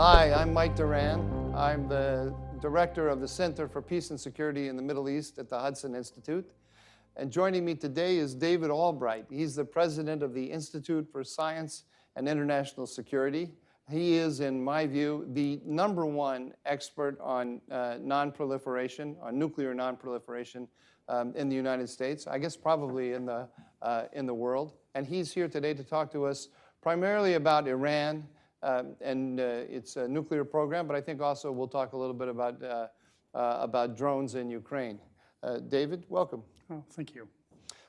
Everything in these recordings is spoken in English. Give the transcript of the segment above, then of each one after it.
Hi, I'm Mike Duran. I'm the director of the Center for Peace and Security in the Middle East at the Hudson Institute. And joining me today is David Albright. He's the president of the Institute for Science and International Security. He is, in my view, the #1 expert on non-proliferation, on nuclear non-proliferation in the United States, I guess probably in the world. And he's here today to talk to us primarily about Iran and its nuclear program, but I think also we'll talk a little bit about drones in Ukraine. David, welcome. Oh, thank you.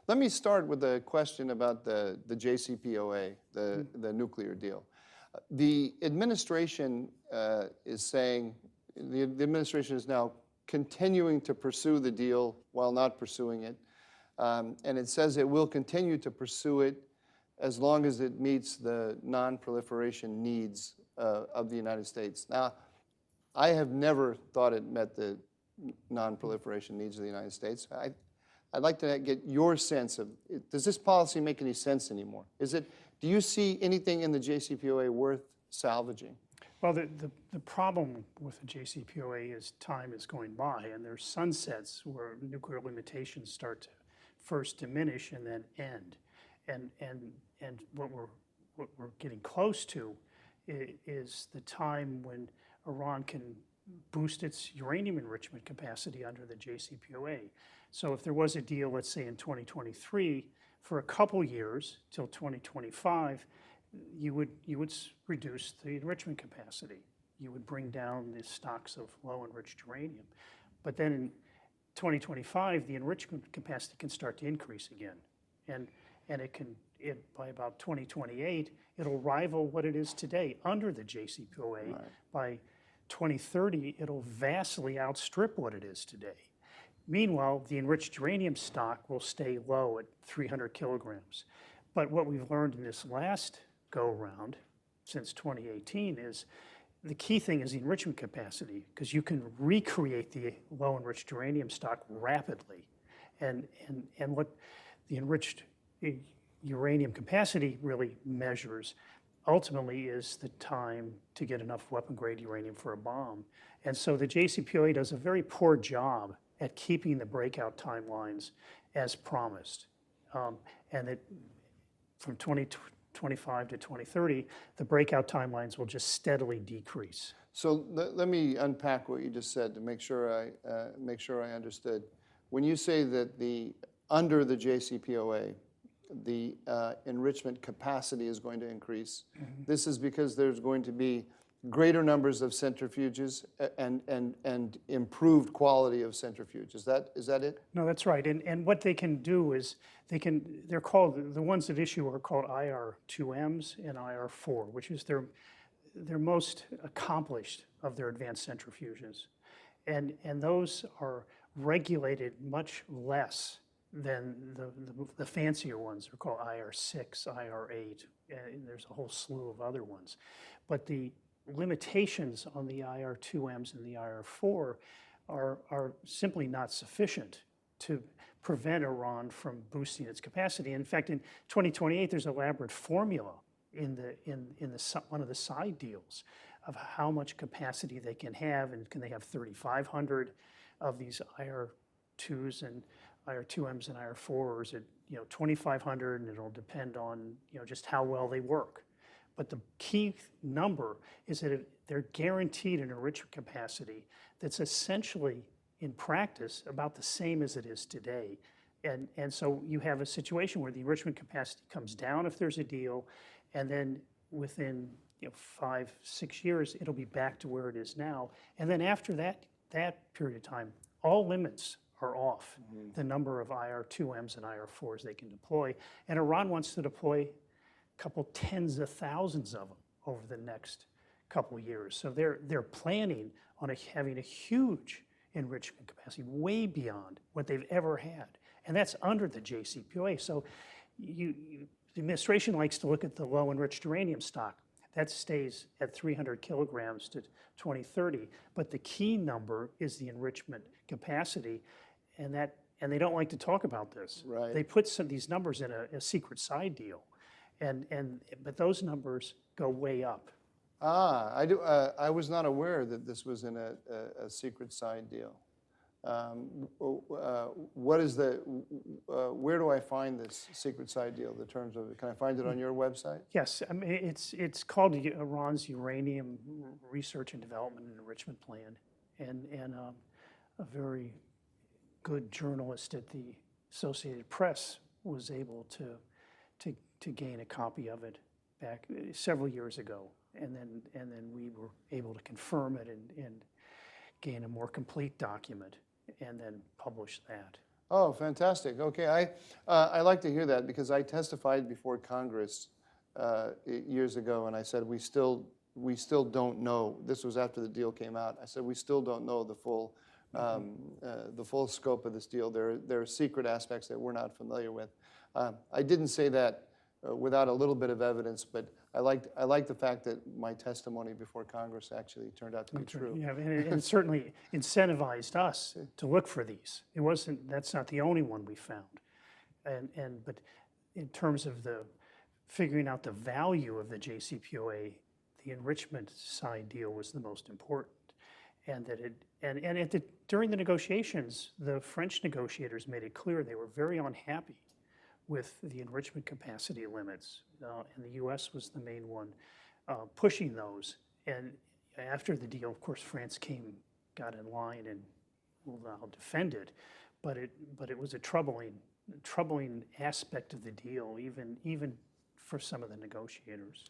Let me start with a question about the JCPOA, the nuclear deal. The administration is saying, the administration is now continuing to pursue the deal while not pursuing it. And it says it will continue to pursue it as long as it meets the non-proliferation needs of the United States. Now, I have never thought it met the non-proliferation needs of the United States. I'd like to get your sense of, does this policy make any sense anymore? Do you see anything in the JCPOA worth salvaging? Well, the problem with the JCPOA is time is going by, and there's sunsets where nuclear limitations start to first diminish and then end. And what we're getting close to is the time when Iran can boost its uranium enrichment capacity under the JCPOA. So if there was a deal, let's say in 2023, for a couple years till 2025, you would reduce the enrichment capacity. You would bring down the stocks of low enriched uranium. But then in 2025, the enrichment capacity can start to increase again. And by about 2028, it'll rival what it is today under the JCPOA. Right. By 2030, it'll vastly outstrip what it is today. Meanwhile, the enriched uranium stock will stay low at 300 kilograms. But what we've learned in this last go-around since 2018 is the key thing is the enrichment capacity, because you can recreate the low enriched uranium stock rapidly. And what the enriched uranium capacity really measures ultimately is the time to get enough weapon-grade uranium for a bomb. And so the JCPOA does a very poor job at keeping the breakout timelines as promised. And that from 2025 to 2030, the breakout timelines will just steadily decrease. So let me unpack what you just said to make sure I understood. When you say that under the JCPOA, the enrichment capacity is going to increase, this is because there's going to be greater numbers of centrifuges and improved quality of centrifuge. Is that it? No, that's right. And what they can do is they're called, the ones at issue are called IR2Ms and IR4, which is their most accomplished of their advanced centrifuges. And those are regulated much less than the fancier ones. They're called IR6, IR8, and there's a whole slew of other ones. But the limitations on the IR2Ms and the IR4 are simply not sufficient to prevent Iran from boosting its capacity. In fact, in 2028, there's an elaborate formula in one of the side deals of how much capacity they can have, and can they have 3,500 of these IR2s and IR2Ms and IR4, or is it 2,500, and it'll depend on just how well they work. But the key number is that they're guaranteed an enrichment capacity that's essentially, in practice, about the same as it is today. And so you have a situation where the enrichment capacity comes down if there's a deal, and then within 5-6 years, it'll be back to where it is now. And then after that period of time, all limits are off the number of IR2Ms and IR4s they can deploy. And Iran wants to deploy a couple tens of thousands of them over the next couple of years. So they're planning on having a huge enrichment capacity, way beyond what they've ever had. And that's under the JCPOA. So the administration likes to look at the low enriched uranium stock. That stays at 300 kilograms to 2030. But the key number is the enrichment capacity. And they don't like to talk about this. Right. They put these numbers in a secret side deal. But those numbers go way up. I do. I was not aware that this was in a secret side deal. What is where do I find this secret side deal, the terms of it? Can I find it on your website? Yes, I mean, it's called Iran's Uranium Research and Development and Enrichment Plan, and a very good journalist at the Associated Press was able to gain a copy of it back several years ago, and then we were able to confirm it and gain a more complete document, and then publish that. Oh, fantastic. Okay, I like to hear that because I testified before Congress years ago, and I said we still don't know. This was after the deal came out. I said we still don't know the full scope of this deal. There are secret aspects that we're not familiar with. I didn't say that without a little bit of evidence, but I like the fact that my testimony before Congress actually turned out to be true. Yeah, and it certainly incentivized us to look for these. That's not the only one we found, but in terms of figuring out the value of the JCPOA, the enrichment side deal was the most important, and during the negotiations, the French negotiators made it clear they were very unhappy with the enrichment capacity limits, and the U.S. was the main one pushing those. And after the deal, of course, France got in line and will now defend it. But it was a troubling aspect of the deal, even for some of the negotiators.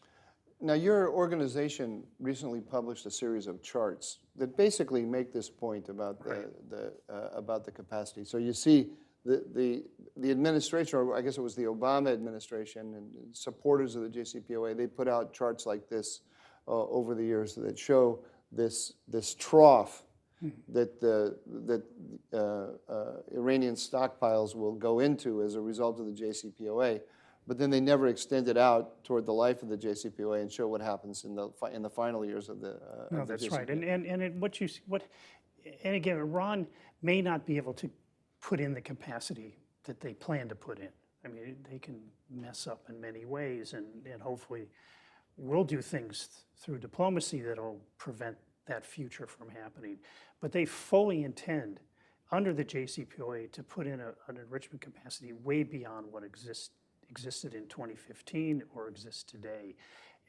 Now, your organization recently published a series of charts that basically make this point about the capacity. So you see the administration, or I guess it was the Obama administration and supporters of the JCPOA, they put out charts like this over the years that show this trough that Iranian stockpiles will go into as a result of the JCPOA. But then they never extend it out toward the life of the JCPOA and show what happens in the final years of the. No, that's right. And again, Iran may not be able to put in the capacity that they plan to put in. I mean, they can mess up in many ways, and hopefully we'll do things through diplomacy that'll prevent that future from happening. But they fully intend, under the JCPOA, to put in an enrichment capacity way beyond what existed in 2015 or exists today.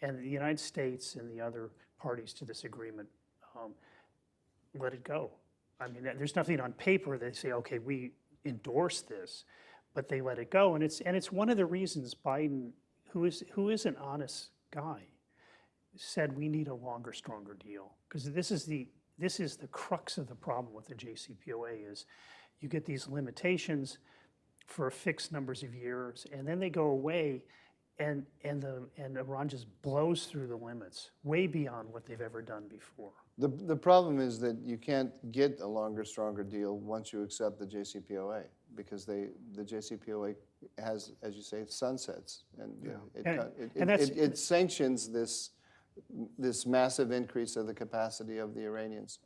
And the United States and the other parties to this agreement let it go. I mean, there's nothing on paper they say, okay, we endorse this, but they let it go. And it's one of the reasons Biden, who is an honest guy, said we need a longer, stronger deal. Because this is the crux of the problem with the JCPOA is you get these limitations for fixed numbers of years, and then they go away, and Iran just blows through the limits, way beyond what they've ever done before. The problem is that you can't get a longer, stronger deal once you accept the JCPOA, because the JCPOA has, as you say, sunsets, and it sanctions this massive increase of the capacity of the Iranians,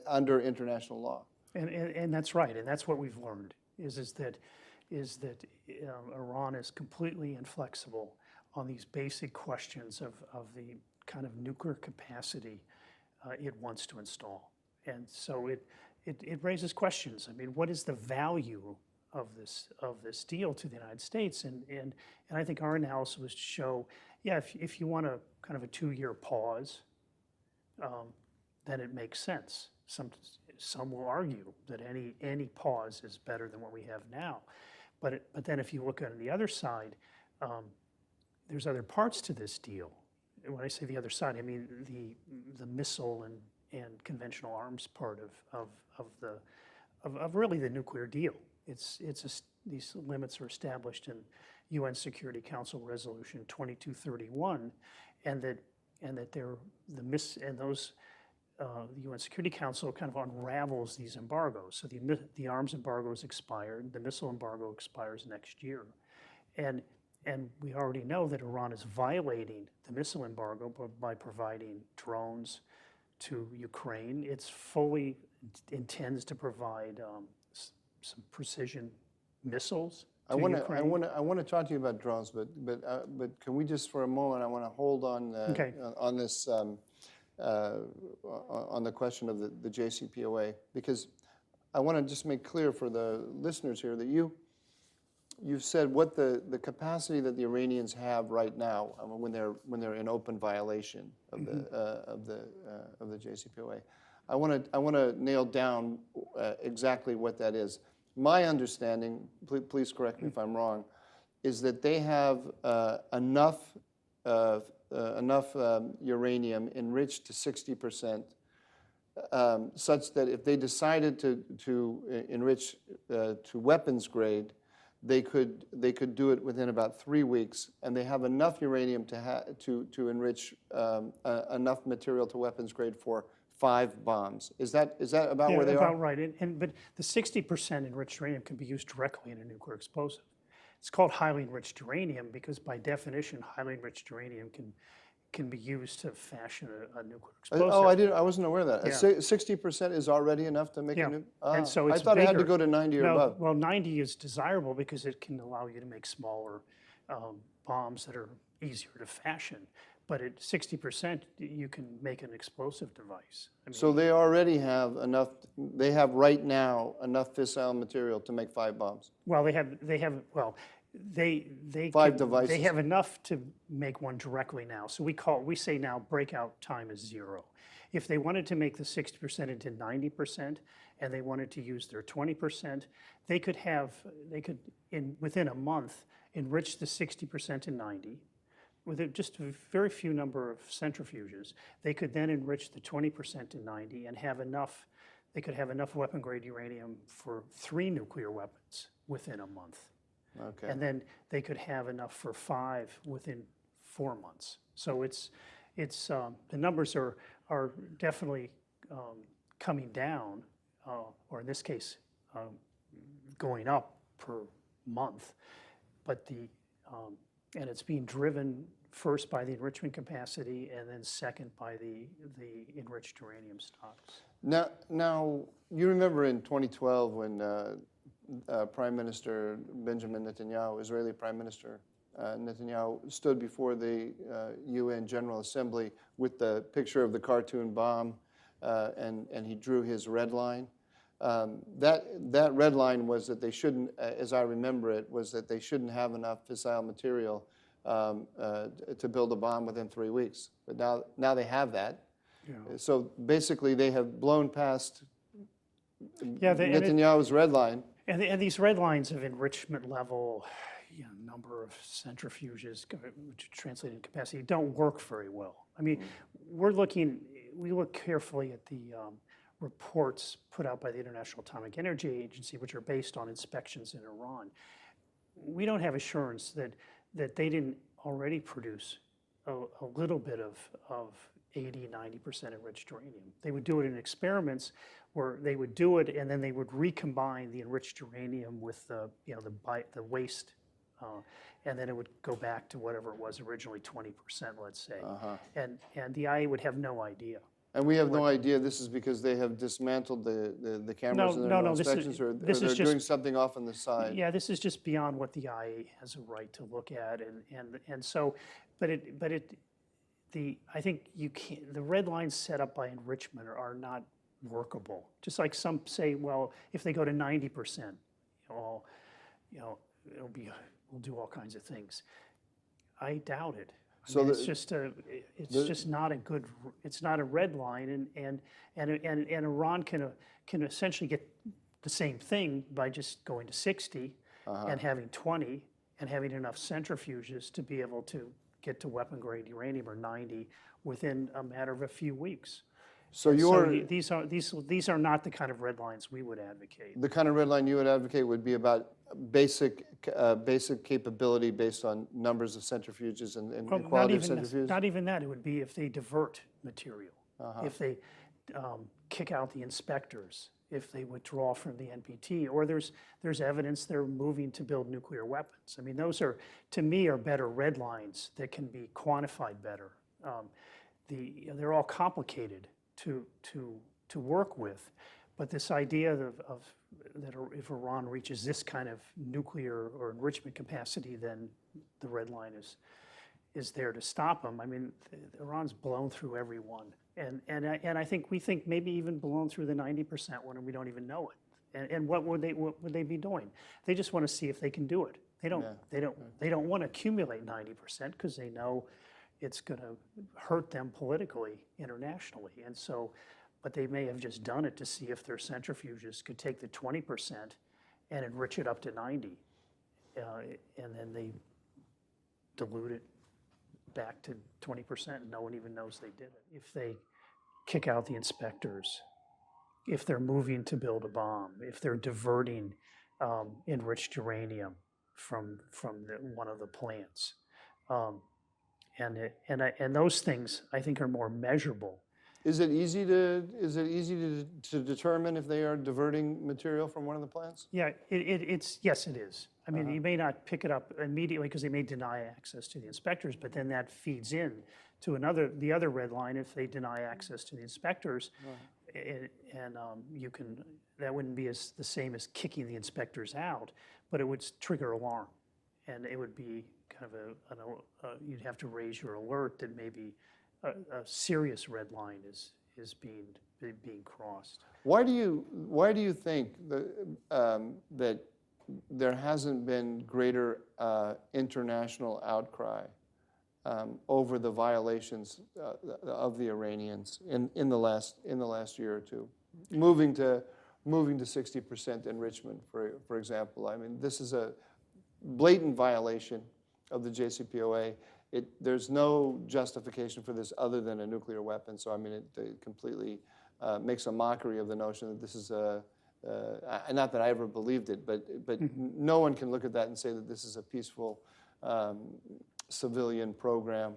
under international law. And that's right, and that's what we've learned is that Iran is completely inflexible on these basic questions of the kind of nuclear capacity it wants to install. And so it raises questions. I mean, what is the value of this deal to the United States? And I think our analysis was to show, yeah, if you want a kind of a 2-year pause, then it makes sense. Some will argue that any pause is better than what we have now. But then if you look on the other side, there's other parts to this deal. And when I say the other side, I mean the missile and conventional arms part of really the nuclear deal. These limits are established in UN Security Council Resolution 2231, and the UN Security Council kind of unravels these embargoes. So the arms embargo is expired, the missile embargo expires next year. And we already know that Iran is violating the missile embargo by providing drones to Ukraine. It fully intends to provide some precision missiles I want to talk to you about drones, but can we just for a moment? I want to hold on Okay. on this on the question of the JCPOA, because I want to just make clear for the listeners here that you've said what the capacity that the Iranians have right now, I mean, when they're in open violation of the JCPOA. I want to nail down exactly what that is. My understanding, please correct me if I'm wrong, is that they have enough uranium enriched to 60%, such that if they decided to enrich to weapons grade, they could do it within about 3 weeks, and they have enough uranium to enrich enough material to weapons grade for 5 bombs. Is that about where they are? About right. But the 60% enriched uranium can be used directly in a nuclear explosive. It's called highly enriched uranium because by definition, highly enriched uranium can be used to fashion a nuclear explosive. Oh, I wasn't aware of that. Yeah. 60% is already enough to make a nuke? And so it's I thought it had to bigger. go to 90 or above. Well, 90 is desirable because it can allow you to make smaller bombs that are easier to fashion. But at 60%, you can make an explosive device. I mean, So they already have enough, they have right now enough fissile material to make 5 bombs. well, they Five devices. They have enough to make one directly now. So we say now breakout time is 0. If they wanted to make the 60% into 90% and they wanted to use their 20%, they could within a month enrich the 60% to 90. With just a very few number of centrifuges, they could then enrich the 20% to 90 and they could have enough weapon grade uranium for 3 nuclear weapons within a month. Okay. And then they could have enough for 5 within 4 months. So the numbers are definitely coming down, or in this case, going up per month. But and it's being driven first by the enrichment capacity and then second by the enriched uranium stocks. Now you remember in 2012 when Prime Minister Benjamin Netanyahu, Israeli Prime Minister Netanyahu, stood before the UN General Assembly with the picture of the cartoon bomb, and he drew his red line. That red line was that they shouldn't, as I remember it, was that they shouldn't have enough fissile material to build a bomb within 3 weeks. But now they have that. Yeah. So basically, they have blown past Yeah, Netanyahu's red line. And these red lines of enrichment level, number of centrifuges, which translate in capacity, don't work very well. I mean, we look carefully at the reports put out by the International Atomic Energy Agency, which are based on inspections in Iran. We don't have assurance that they didn't already produce a little bit of 80, 90% enriched uranium. They would do it in experiments where they would do it and then they would recombine the enriched uranium with the waste, and then it would go back to whatever it was originally, 20%, let's say. And the IAEA would have no idea. And we have no idea this is because they have dismantled the cameras in their inspections, or they're doing something off on the side. Yeah, this is just beyond what the IAEA has a right to look at, and so, I think you can't. The red lines set up by enrichment are not workable. Just like some say, well, if they go to 90%, we'll do all kinds of things. I doubt it. I mean, it's just not a good. It's not a red line, and Iran can essentially get the same thing by just going to 60 and having 20 and having enough centrifuges to be able to get to weapon grade uranium or 90 within a matter of a few weeks. So these are not the kind of red lines we would advocate. The kind of red line you would advocate would be about basic capability based on numbers of centrifuges and quality of centrifuges? Not even that. It would be if they divert material, if they kick out the inspectors, if they withdraw from the NPT, or there's evidence they're moving to build nuclear weapons. I mean, those are, to me, are better red lines that can be quantified better. They're all complicated to work with, But this idea that if Iran reaches this kind of nuclear or enrichment capacity, then the red line is there to stop them. I mean, Iran's blown through every one. And I think we think maybe even blown through the 90% one, and we don't even know it. And what would they be doing? They just want to see if they can do it. They don't want to accumulate 90% because they know it's going to hurt them politically internationally. And so, but they may have just done it to see if their centrifuges could take the 20% and enrich it up to 90, and then they dilute it back to 20%, and no one even knows they did it. If they kick out the inspectors, if they're moving to build a bomb, if they're diverting enriched uranium from one of the plants, and those things I think are more measurable. Is it easy to determine if they are diverting material from one of the plants? Yeah, yes, it is. I mean, you may not pick it up immediately because they may deny access to the inspectors, but then that feeds in to the other red line if they deny access to the inspectors, that wouldn't be the same as kicking the inspectors out, but it would trigger alarm, and it would be kind of you'd have to raise your alert that maybe a serious red line is being crossed. Why do you think that there hasn't been greater international outcry over the violations of the Iranians in the last year or two, moving to 60% enrichment, for example? I mean, this is a blatant violation of the JCPOA. There's no justification for this other than a nuclear weapon. So I mean, it completely makes a mockery of the notion that this is not that I ever believed it, but no one can look at that and say that this is a peaceful civilian program.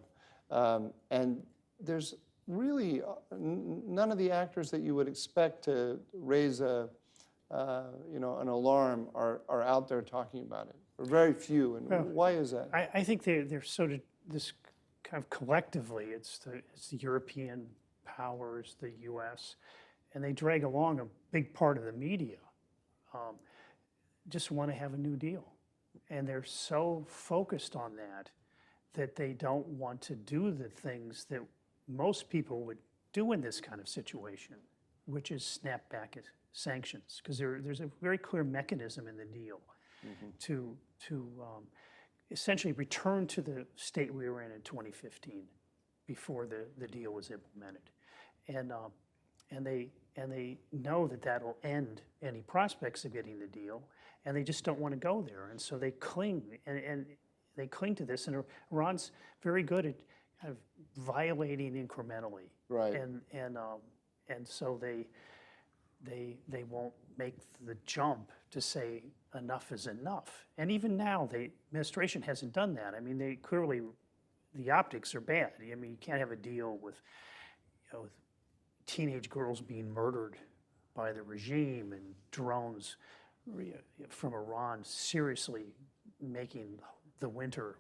And there's really none of the actors that you would expect to raise an alarm are out there talking about it. Or very few. And why is that? I think they're sort of this kind of collectively. It's the European powers, the U.S., and they drag along a big part of the media. Just want to have a new deal, and they're so focused on that they don't want to do the things that most people would do in this kind of situation, which is snap back sanctions, because there's a very clear mechanism in the deal to essentially return to the state we were in 2015, before the deal was implemented, and they know that that'll end any prospects of getting the deal, and they just don't want to go there, and so they cling and they cling to this, and Iran's very good at kind of violating incrementally, right? And so they won't make the jump to say enough is enough. And even now, the administration hasn't done that. I mean, the optics are bad. I mean, you can't have a deal with teenage girls being murdered by the regime and drones from Iran seriously making the winter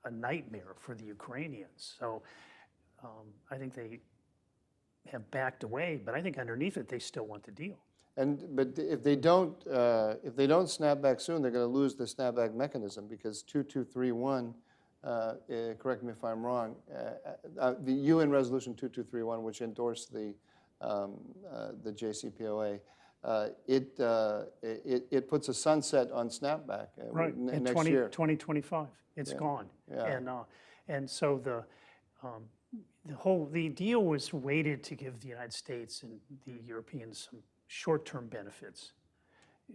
a nightmare for the Ukrainians. So I think they have backed away, but I think underneath it, they still want the deal. But if they don't snap back soon, they're going to lose the snapback mechanism, because 2231, correct me if I'm wrong, the UN Resolution 2231, which endorsed the JCPOA, it puts a sunset on snapback right. In next year. 2025, it's gone. Yeah. And so the deal was weighted to give the United States and the Europeans some short-term benefits,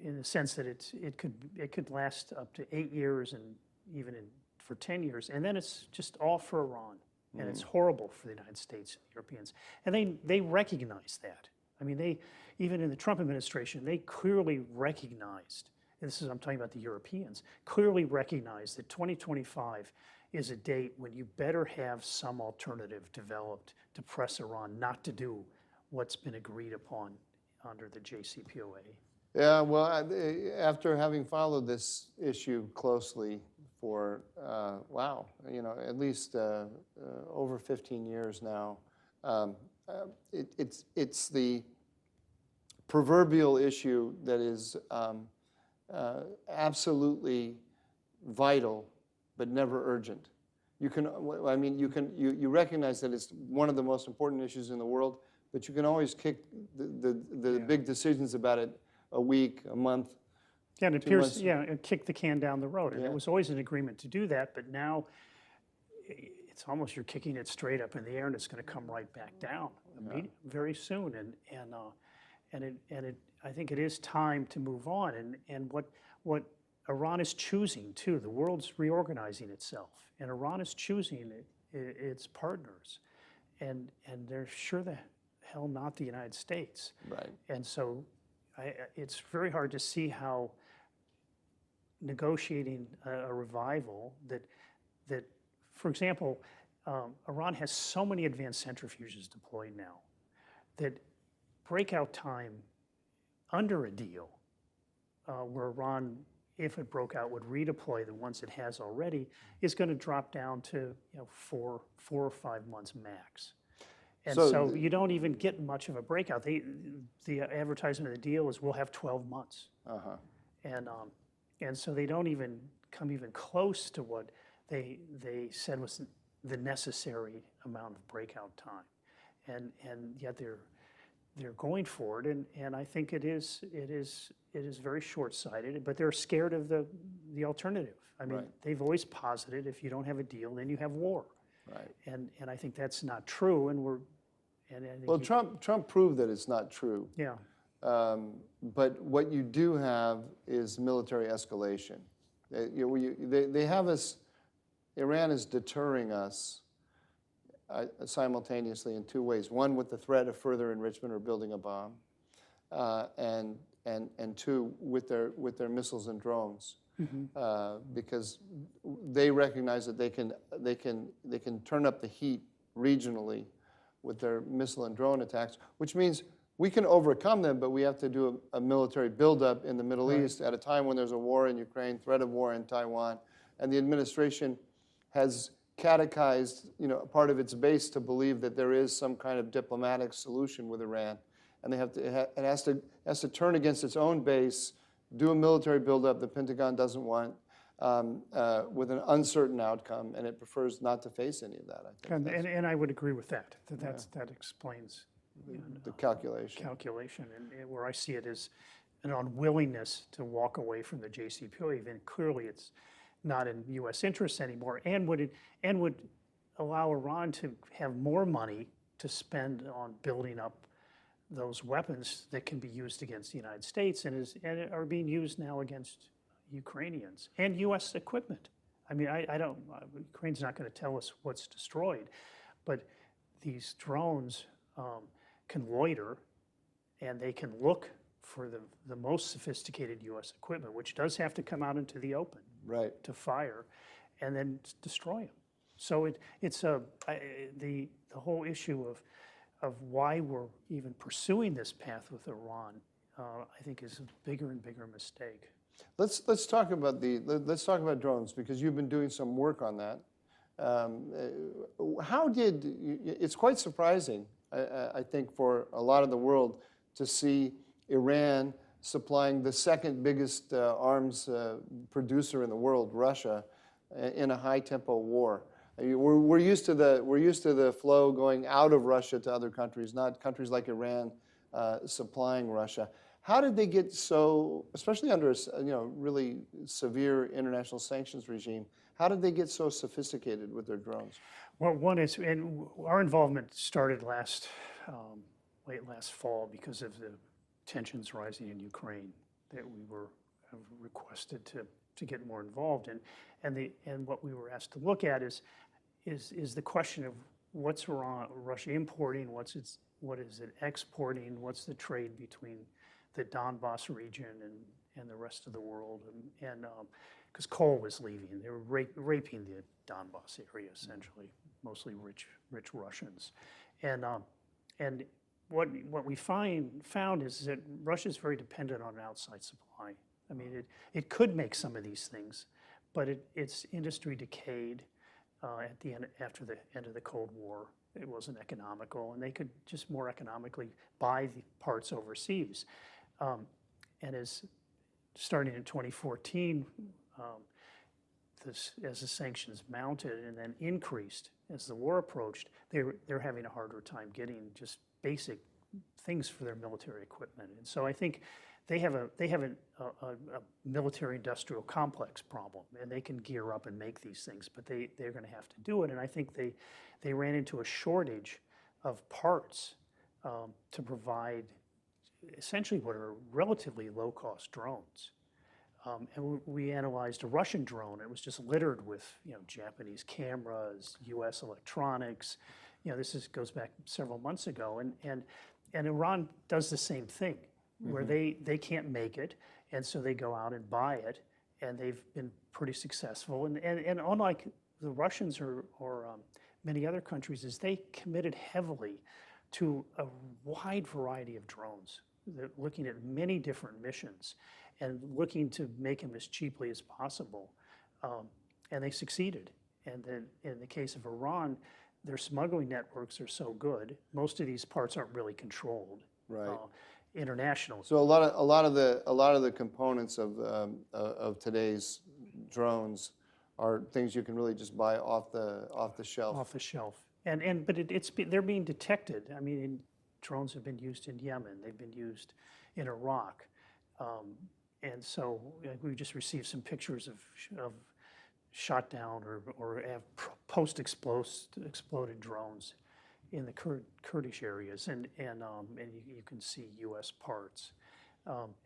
in the sense that it could last up to 8 years and even for 10 years, and then it's just all for Iran, and it's horrible for the United States and the Europeans, and they recognize that. I mean, even in the Trump administration, they clearly recognized, and I'm talking about the Europeans, clearly recognized that 2025 is a date when you better have some alternative developed to press Iran not to do what's been agreed upon under the JCPOA. Yeah, well, after having followed this issue closely for, at least over 15 years now, it's the proverbial issue that is absolutely vital, but never urgent. You can, I mean, you recognize that it's one of the most important issues in the world, but you can always kick the big decisions about it a week, a month. Yeah, and it appears, it kicked the can down the road. And Yeah. it was always an agreement to do that, but now it's almost you're kicking it straight up in the air and it's going to come right back down very soon. I think it is time to move on. And what Iran is choosing too, the world's reorganizing itself, and Iran is choosing its partners, and they're sure the hell not the United States. Right. And so it's very hard to see how negotiating a revival that, for example, Iran has so many advanced centrifuges deployed now that breakout time under a deal where Iran, if it broke out, would redeploy the ones it has already, is going to drop down to 4 or 5 months max. And so you don't even get much of a breakout. The advertisement of the deal is we'll have 12 months. And so they don't even come even close to what they said was the necessary amount of breakout time. And yet they're going for it, and I think it is very short-sighted, but they're scared of the alternative. I mean, they've always posited if you don't have a deal, then you have war. Right. And I think that's not true, well, Trump proved that it's not true. Yeah. But what you do have is military escalation. They have us, Iran is deterring us simultaneously in 2 ways. One, with the threat of further enrichment or building a bomb, and 2, with their missiles and drones, because they recognize that they can turn up the heat regionally with their missile and drone attacks, which means we can overcome them, but we have to do a military buildup in the Middle East at a time when there's a war in Ukraine, threat of war in Taiwan, and the administration has catechized, part of its base to believe that there is some kind of diplomatic solution with Iran, and it has to turn against its own base, do a military buildup the Pentagon doesn't want, with an uncertain outcome, and it prefers not to face any of that. I think and I would agree with that. That explains the calculation. And where I see it as an unwillingness to walk away from the JCPOA, even clearly it's not in U.S. interests anymore, and would allow Iran to have more money to spend on building up those weapons that can be used against the United States and are being used now against Ukrainians and U.S. equipment. I mean, Ukraine's not going to tell us what's destroyed, but these drones can loiter, and they can look for the most sophisticated U.S. equipment, which does have to come out into the open to fire, and then destroy them. So it's the whole issue of why we're even pursuing this path with Iran, I think, is a bigger and bigger mistake. Let's talk about drones, because you've been doing some work on that. It's quite surprising, I think, for a lot of the world to see Iran supplying the second biggest arms producer in the world, Russia, in a high-tempo war. We're used to the flow going out of Russia to other countries, not countries like Iran supplying Russia. How did they get so, especially under a really severe international sanctions regime, how did they get so sophisticated with their drones? Well, one is, and our involvement started late last fall because of the tensions rising in Ukraine that we were requested to get more involved in, and what we were asked to look at is the question of what's Russia importing, what is it exporting, what's the trade between the Donbass region and the rest of the world, and because coal was leaving, they were raping the Donbass area essentially, mostly rich Russians, and what we found is that Russia is very dependent on outside supply. I mean, it could make some of these things, but its industry decayed after the end of the Cold War, It wasn't economical, and they could just more economically buy the parts overseas. And as starting in 2014, as the sanctions mounted and then increased as the war approached, they're having a harder time getting just basic things for their military equipment. And so I think they have a military-industrial complex problem, and they can gear up and make these things, but they're going to have to do it. And I think they ran into a shortage of parts to provide essentially what are relatively low-cost drones. And we analyzed a Russian drone. It was just littered with, Japanese cameras, U.S. electronics. This goes back several months ago, and Iran does the same thing, where they can't make it, and so they go out and buy it, and they've been pretty successful. And unlike the Russians or many other countries, is they committed heavily to a wide variety of drones. They're looking at many different missions and looking to make them as cheaply as possible. And they succeeded. And then in the case of Iran, their smuggling networks are so good. Most of these parts aren't really controlled. Right. International. So a lot of the components of today's drones are things you can really just buy off the shelf. Off the shelf. But they're being detected. I mean, drones have been used in Yemen. They've been used in Iraq. And so we just received some pictures of shot down or post-exploded drones in the Kurdish areas, and you can see U.S. parts.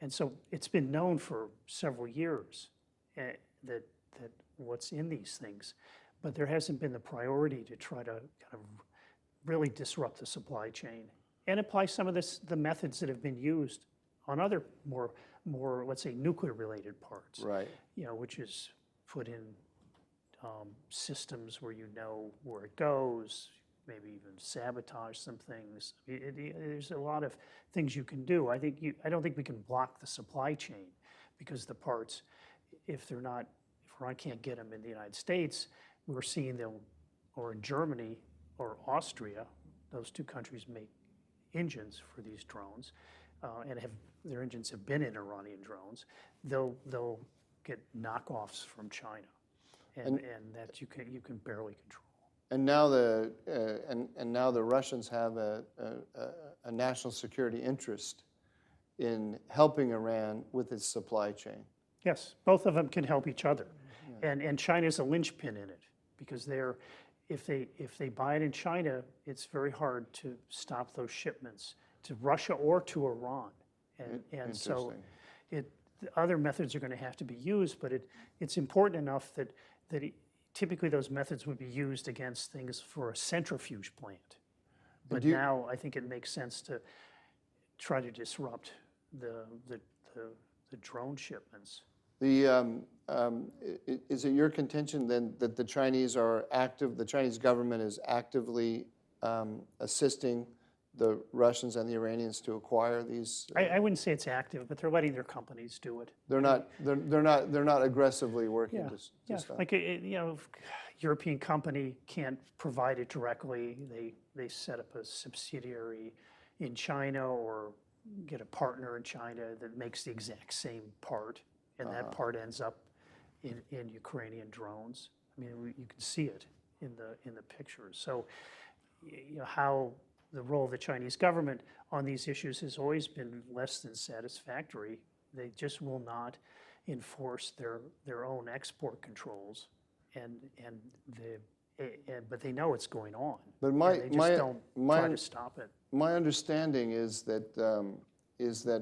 And so it's been known for several years that what's in these things, but there hasn't been the priority to try to kind of really disrupt the supply chain and apply some of the methods that have been used on other more let's say nuclear-related parts. Right. Which is put in systems where you know where it goes, maybe even sabotage some things. There's a lot of things you can do. I don't think we can block the supply chain, because the parts, if Iran can't get them in the United States, we're seeing them, or in Germany or Austria, those two countries make engines for these drones, and their engines have been in Iranian drones. They'll get knockoffs from China, and that you can barely control. And now the Russians have a national security interest in helping Iran with its supply chain. Yes, both of them can help each other, and China's a linchpin in it, because if they buy it in China, it's very hard to stop those shipments to Russia or to Iran, and so other methods are going to have to be used, but it's important enough that typically those methods would be used against things for a centrifuge plant. But now I think it makes sense to try to disrupt the drone shipments. Is it your contention then that the Chinese government is actively assisting the Russians and the Iranians to acquire these? I wouldn't say it's active, but they're letting their companies do it. They're not aggressively working to stop. Like European company can't provide it directly. They set up a subsidiary in China or get a partner in China that makes the exact same part, and that part ends up in Ukrainian drones. I mean, you can see it in the pictures. So, how the role of the Chinese government on these issues has always been less than satisfactory. They just will not enforce their own export controls, but they know it's going on. But they just don't try to stop it. My understanding is that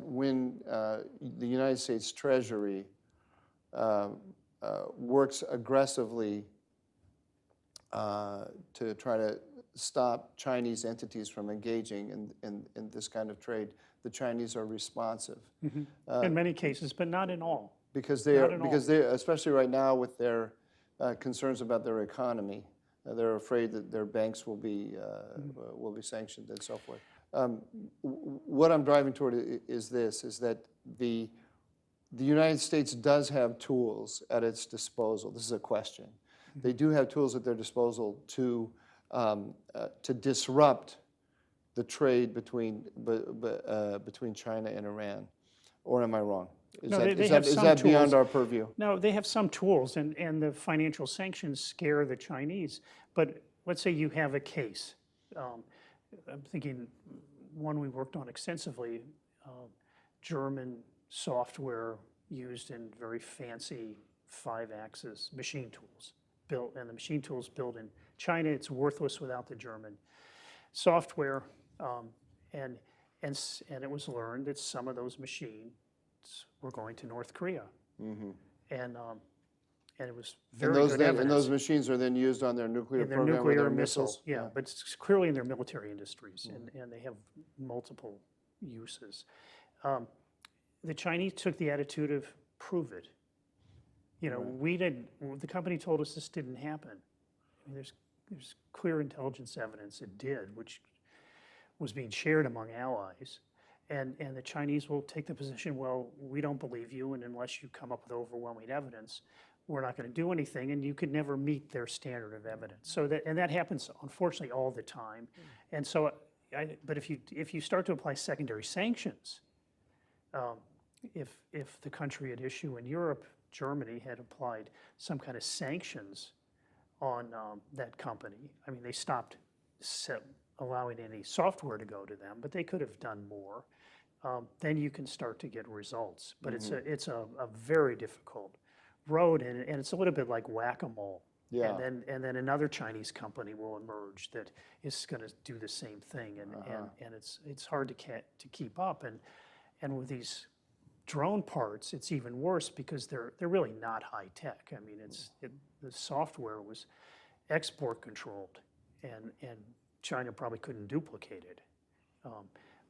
when the United States Treasury works aggressively to try to stop Chinese entities from engaging in this kind of trade, the Chinese are responsive. In many cases, but not in all. Because they, especially right now with their concerns about their economy, they're afraid that their banks will be sanctioned and so forth. What I'm driving toward is that the United States does have tools at its disposal. This is a question. They do have tools at their disposal to to disrupt the trade between China and Iran, or am I wrong? No, they have some that beyond tools. our purview? No, they have some tools, and the financial sanctions scare the Chinese. But let's say you have a case. I'm thinking one we worked on extensively, German software used in very fancy 5-axis machine tools built, and the machine tools built in China. It's worthless without the German software, and it was learned that some of those machines were going to North Korea, and it was very good evidence. And those machines are then used on their nuclear in their program, nuclear with their missile, missiles. yeah, but it's clearly in their military industries, and they have multiple uses. The Chinese took the attitude of prove it. You know, we didn't. The company told us this didn't happen. I mean, there's clear intelligence evidence it did, which was being shared among allies. And the Chinese will take the position, well, we don't believe you, and unless you come up with overwhelming evidence, we're not going to do anything, and you could never meet their standard of evidence. So that happens, unfortunately, all the time. And so, but if you start to apply secondary sanctions, if the country at issue in Europe, Germany, had applied some kind of sanctions on that company, I mean, they stopped allowing any software to go to them, but they could have done more. Then you can start to get results. But it's a very difficult road, and it's a little bit like whack-a-mole. Yeah. And then another Chinese company will emerge that is going to do the same thing, and it's hard to keep up. And with these drone parts, it's even worse because they're really not high tech. I mean, the software was export controlled, and China probably couldn't duplicate it.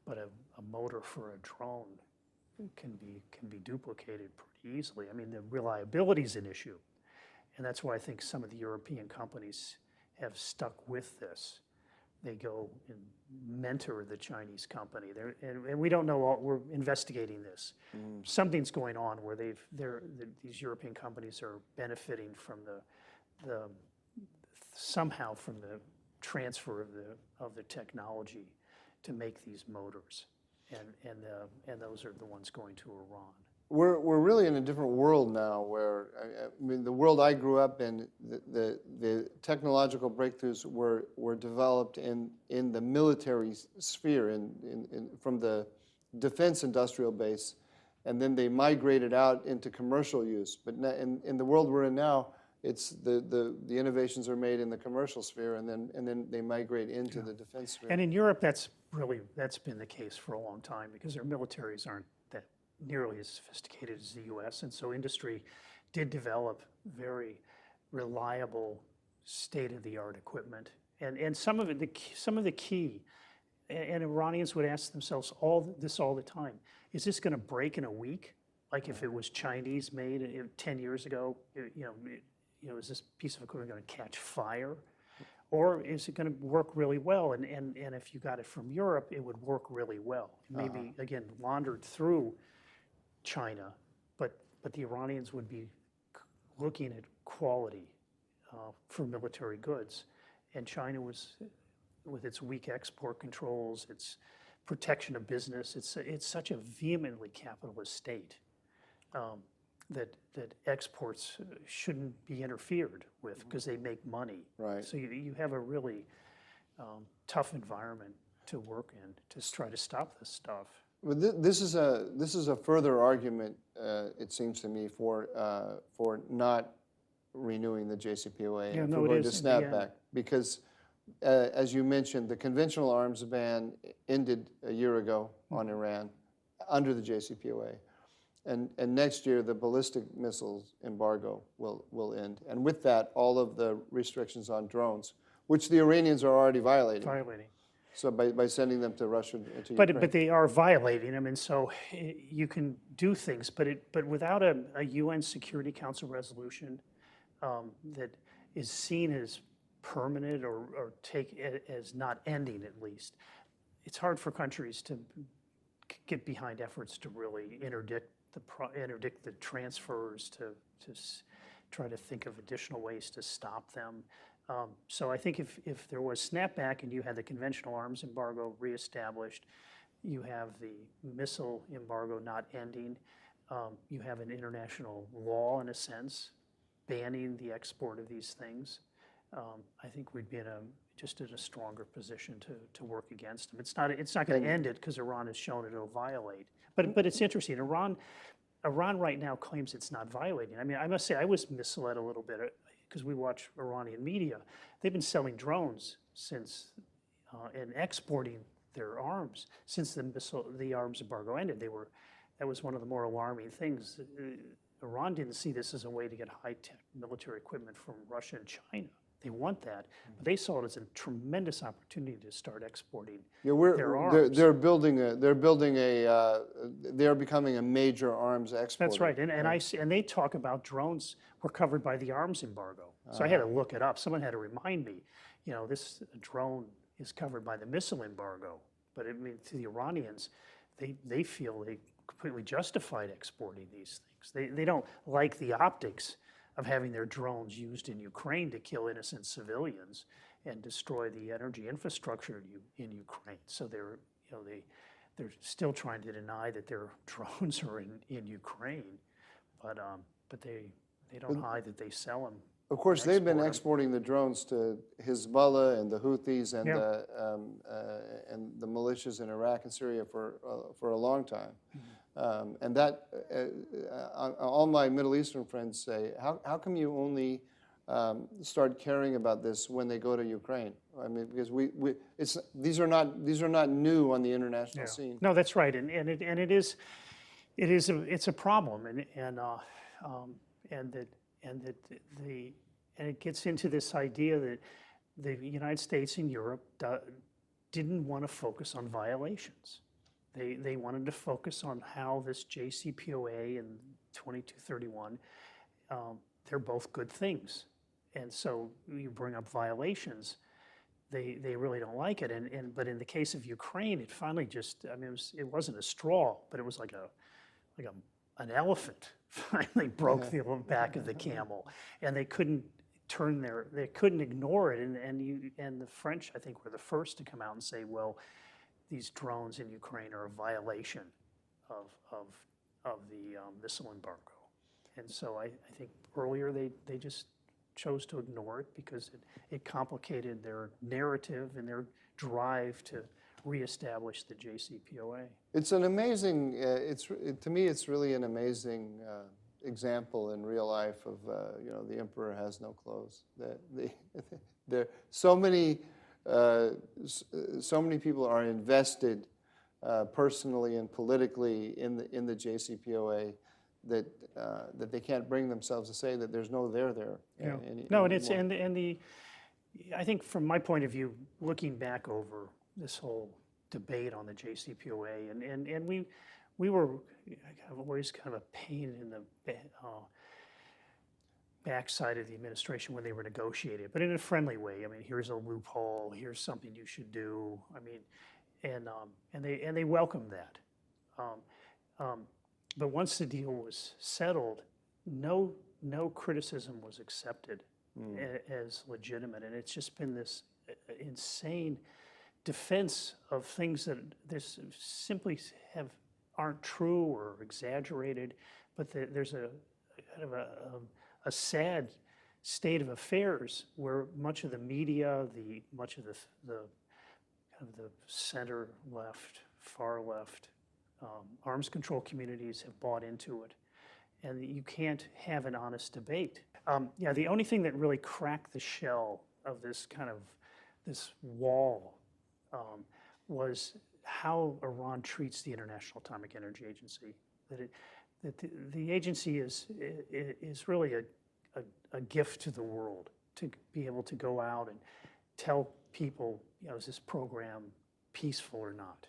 But a motor for a drone can be duplicated pretty easily. I mean, the reliability is an issue, and that's why I think some of the European companies have stuck with this. They go and mentor the Chinese company. And we don't know. We're investigating this. Something's going on where these European companies are benefiting from somehow from the transfer of the technology to make these motors, and those are the ones going to Iran. We're really in a different world now, where I mean, the world I grew up in, the technological breakthroughs were developed in the military sphere, from the defense industrial base, and then they migrated out into commercial use. But in the world we're in now, it's the innovations are made in the commercial sphere, and then they migrate into the defense sphere. And in Europe, that's been the case for a long time because their militaries aren't that nearly as sophisticated as the U.S. And so industry did develop very reliable, state-of-the-art equipment, and some of the key. And Iranians would ask themselves all the time: is this going to break in a week? Like if it was Chinese made 10 years ago, is this piece of equipment going to catch fire? Or is it going to work really well? And if you got it from Europe, it would work really well. Maybe, again, laundered through China, but the Iranians would be looking at quality for military goods. And China was, with its weak export controls, its protection of business, it's such a vehemently capitalist state. That exports shouldn't be interfered with because they make money. Right. So you have a really tough environment to work in to try to stop this stuff. Well, this is a further argument, it seems to me, for not renewing the JCPOA and for going to snapback, because as you mentioned, the conventional arms ban ended a year ago on Iran under the JCPOA. And next year, the ballistic missiles embargo will end. And with that, all of the restrictions on drones, which the Iranians are already violating. So by sending them to Russia, to Ukraine. But they are violating them, and so you can do things, but without a UN Security Council resolution that is seen as permanent or take as not ending at least, it's hard for countries to get behind efforts to really interdict the transfers, to try to think of additional ways to stop them. So I think if there was snapback and you had the conventional arms embargo reestablished, you have the missile embargo not ending, you have an international law in a sense banning the export of these things, I think we'd be just in a stronger position to work against them. It's not going to end it because Iran has shown it'll violate. But it's interesting. Iran right now claims it's not violating. I mean, I must say I was misled a little bit because we watch Iranian media. They've been selling drones since and exporting their arms since the arms embargo ended. That was one of the more alarming things. Iran didn't see this as a way to get high-tech military equipment from Russia and China. They want that, but they saw it as a tremendous opportunity to start exporting their arms. They're becoming a major arms exporter. That's right, and they talk about drones were covered by the arms embargo. So I had to look it up. Someone had to remind me, this drone is covered by the missile embargo. But I mean, to the Iranians, they feel they completely justified exporting these things. They don't like the optics of having their drones used in Ukraine to kill innocent civilians and destroy the energy infrastructure in Ukraine. So they're still trying to deny that their drones are in Ukraine, but they don't hide that they sell them. Of course, they've been exporting the drones to Hezbollah and the Houthis and the militias in Iraq and Syria for a long time. And that all my Middle Eastern friends say, how come you only start caring about this when they go to Ukraine? I mean, because these are not new on the international scene. No, that's right, and it's a problem, and it gets into this idea that the United States and Europe didn't want to focus on violations. They wanted to focus on how this JCPOA and 2231, they're both good things. And so you bring up violations, they really don't like it. But in the case of Ukraine, it finally just, I mean, it wasn't a straw, but it was like an elephant finally broke the back of the camel. And they couldn't they couldn't ignore it. And the French, I think, were the first to come out and say, well, these drones in Ukraine are a violation of the missile embargo. And so I think earlier they just chose to ignore it because it complicated their narrative and their drive to reestablish the JCPOA. It's an amazing, to me it's really an amazing example in real life of, the emperor has no clothes. There so many people are invested personally and politically in the JCPOA that they can't bring themselves to say that there's no there there. I think from my point of view, looking back over this whole debate on the JCPOA, and we were always kind of a pain in the backside of the administration when they were negotiating, but in a friendly way. I mean, here's a loophole, here's something you should do. I mean, and they welcomed that. But once the deal was settled, no criticism was accepted as legitimate, and it's just been this insane defense of things that this simply aren't true or exaggerated. But there's a kind of a sad state of affairs where much of the media, much of the kind of the center left, far left, arms control communities have bought into it, and you can't have an honest debate. The only thing that really cracked the shell of this wall was how Iran treats the International Atomic Energy Agency. That the agency is really a gift to the world to be able to go out and tell people, is this program peaceful or not?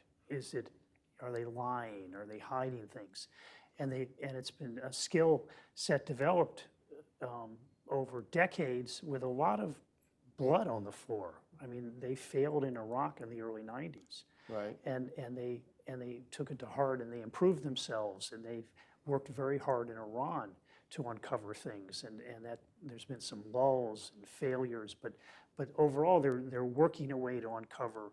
Are they lying? Are they hiding things? And it's been a skill set developed over decades with a lot of blood on the floor. I mean, they failed in Iraq in the early 90s. Right. And they took it to heart and they improved themselves, and they've worked very hard in Iran to uncover things, and that there's been some lulls and failures, but overall they're working a way to uncover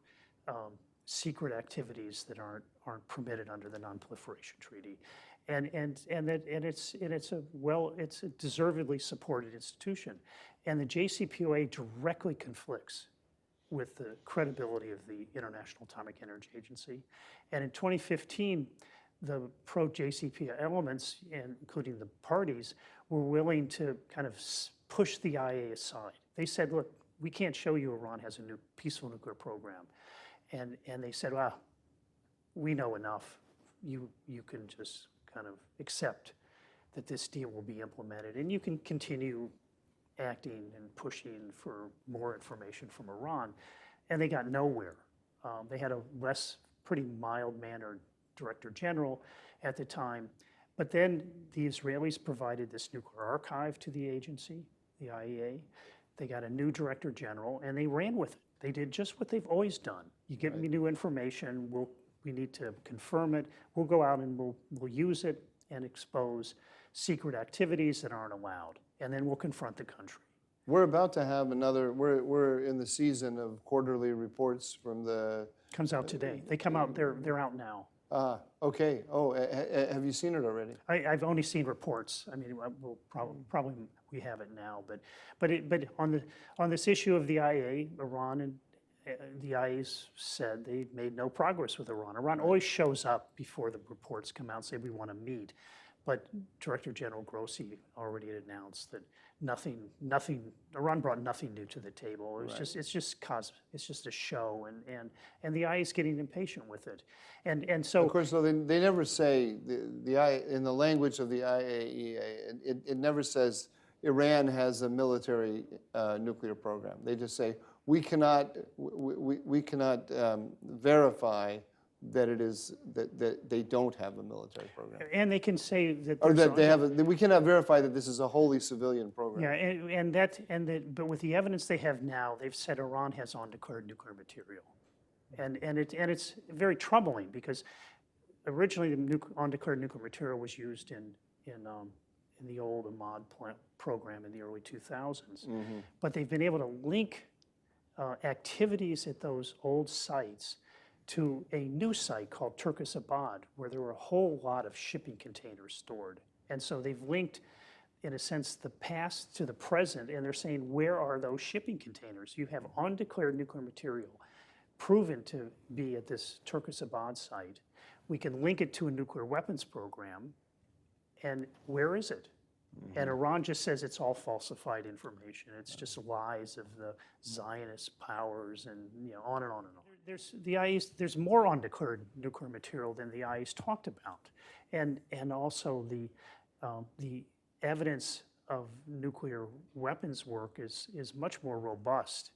secret activities that aren't permitted under the Non-Proliferation Treaty, and it's a deservedly supported institution, and the JCPOA directly conflicts with the credibility of the International Atomic Energy Agency, and in 2015, the pro-JCPOA elements, including the parties, were willing to kind of push the IAEA aside. They said, look, we can't show you Iran has a new peaceful nuclear program. And they said, well, we know enough. You can just kind of accept that this deal will be implemented, and you can continue acting and pushing for more information from Iran. And they got nowhere. They had a pretty mild-mannered Director General at the time. But then the Israelis provided this nuclear archive to the agency, the IAEA. They got a new Director General, and they ran with it. They did just what they've always done. You give me new information, we need to confirm it. We'll go out and we'll use it and expose secret activities that aren't allowed, and then we'll confront the country. We're about to have another, we're in the season of quarterly reports from the... Comes out today. They come out, they're out now. Okay. Oh, have you seen it already? I've only seen reports. I mean, we'll probably we have it now, but on this issue of the IAEA, Iran and the IAEA said they made no progress with Iran. Iran always shows up before the reports come out and say we want to meet, but Director General Grossi already had announced that Iran brought nothing new to the table. It was it's just a show, and the IAEA is getting impatient with it, and so of course no, they never say in the language of the IAEA, it never says Iran has a military nuclear program. They just say we cannot verify that it is that they don't have a military program, and they can say that, or that they have. We cannot verify that this is a wholly civilian program. Yeah, but with the evidence they have now, they've said Iran has undeclared nuclear material, and it's very troubling because originally the undeclared nuclear material was used in the old Ahmad program in the early 2000s, but they've been able to link activities at those old sites to a new site called Turkish Abad, where there were a whole lot of shipping containers stored. And so they've linked, in a sense, the past to the present, and they're saying, where are those shipping containers? You have undeclared nuclear material proven to be at this Turkish Abad site. We can link it to a nuclear weapons program, and where is it? And Iran just says it's all falsified information. It's just lies of the Zionist powers, and on and on and on. There's more undeclared nuclear material than the IAEA's talked about, and also the evidence of nuclear weapons work is much more robust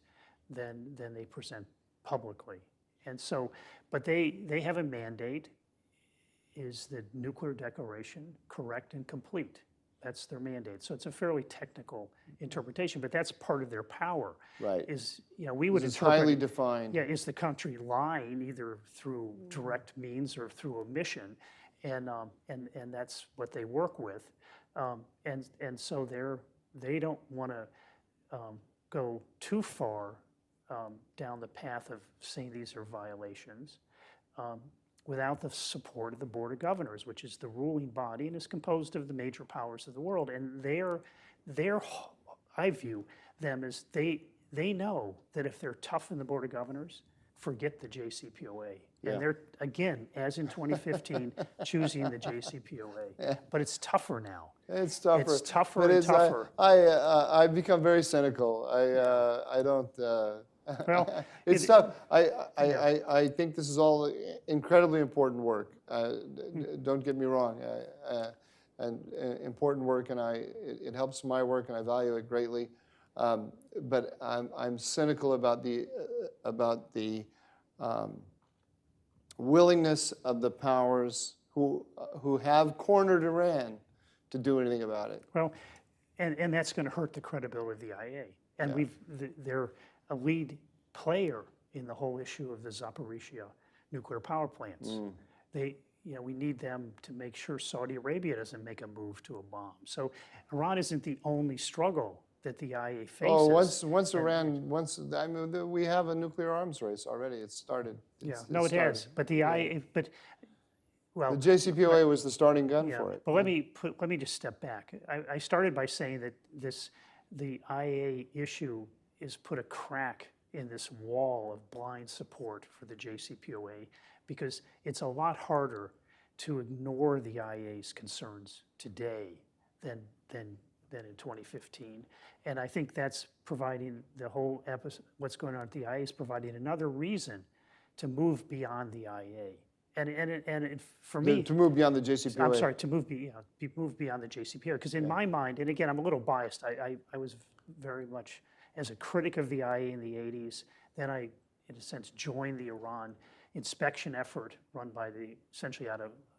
than they present publicly. And so, but they have a mandate: is the nuclear declaration correct and complete? That's their mandate. So it's a fairly technical interpretation, but that's part of their power. Right. We would it's interpret. highly defined. Yeah, is the country lying either through direct means or through omission, and that's what they work with, and so they don't want to go too far down the path of saying these are violations. Without the support of the Board of Governors, which is the ruling body and is composed of the major powers of the world. And I view them as they know that if they're tough in the Board of Governors, forget the JCPOA. Yeah. And they're, again, as in 2015, choosing the JCPOA. Yeah. But it's tougher now. It's tougher. It's tougher and tougher. I've become very cynical. I don't... Well, it's tough. I think this is all incredibly important work. Don't get me wrong, and important work, and it helps my work, and I value it greatly. But I'm cynical about the willingness of the powers who have cornered Iran to do anything about it. Well, and that's going to hurt the credibility of the IAEA, and they're a lead player in the whole issue of the Zaporizhzhia nuclear power plants. we need them to make sure Saudi Arabia doesn't make a move to a bomb. So Iran isn't the only struggle that the IAEA faces. Oh, I mean, we have a nuclear arms race already. It's started. It has. But the IAEA, well, the JCPOA was the starting gun for it. But let me just step back. I started by saying that the IAEA issue is put a crack in this wall of blind support for the JCPOA, because it's a lot harder to ignore the IAEA's concerns today than in 2015. And I think that's providing the whole what's going on at the IAEA is providing another reason to move beyond the IAEA. And for me, to move beyond the JCPOA. I'm sorry, to move beyond the JCPOA, because in my mind, and again, I'm a little biased. I was very much as a critic of the IAEA in the 80s. Then I, in a sense, joined the Iran inspection effort run by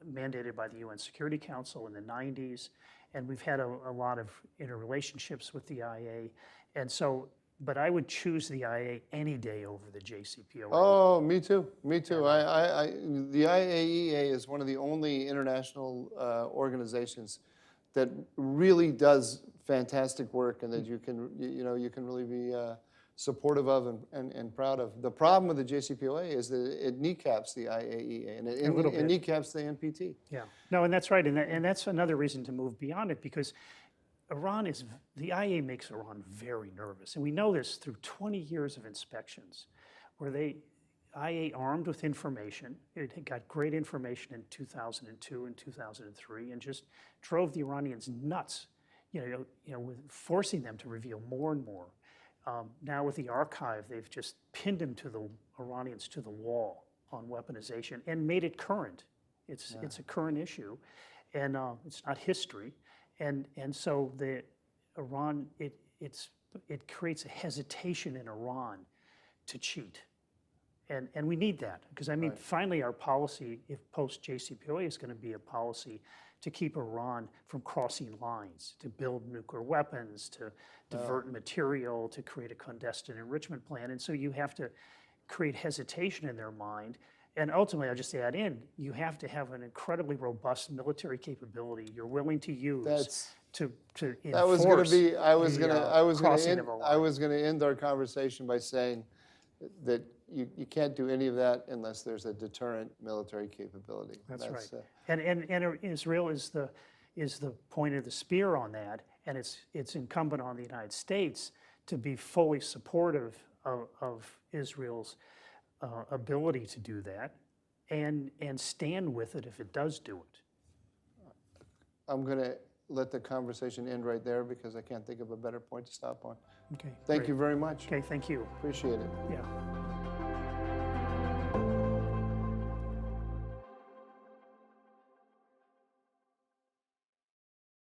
mandated by the UN Security Council in the 90s. And we've had a lot of interrelationships with the IAEA. And so, but I would choose the IAEA any day over the JCPOA. Oh, me too. Me too. The IAEA is one of the only international organizations that really does fantastic work, and that you can really be supportive of and proud of. The problem with the JCPOA is that it kneecaps the IAEA and it kneecaps the NPT. Yeah, no, and that's right, and that's another reason to move beyond it, because the IAEA makes Iran very nervous, and we know this through 20 years of inspections, where IAEA armed with information. It got great information in 2002 and 2003, and just drove the Iranians nuts, with forcing them to reveal more and more. Now with the archive, they've just pinned the Iranians to the wall on weaponization and made it current. It's a current issue, and it's not history. And so Iran, it creates a hesitation in Iran to cheat. And we need that, because I mean, finally our policy, if post-JCPOA, is going to be a policy to keep Iran from crossing lines, to build nuclear weapons, to divert material, to create a clandestine enrichment plan. And so you have to create hesitation in their mind. And ultimately, I'll just add in, you have to have an incredibly robust military capability you're willing to use to enforce that was going to be, I was going to end our conversation by saying that you can't do any of that unless there's a deterrent military capability. That's right. And Israel is the point of the spear on that, and it's incumbent on the United States to be fully supportive of Israel's ability to do that, and stand with it if it does do it. I'm going to let the conversation end right there, because I can't think of a better point to stop on. Okay. Thank you very much. Okay, thank you. Appreciate it. Yeah.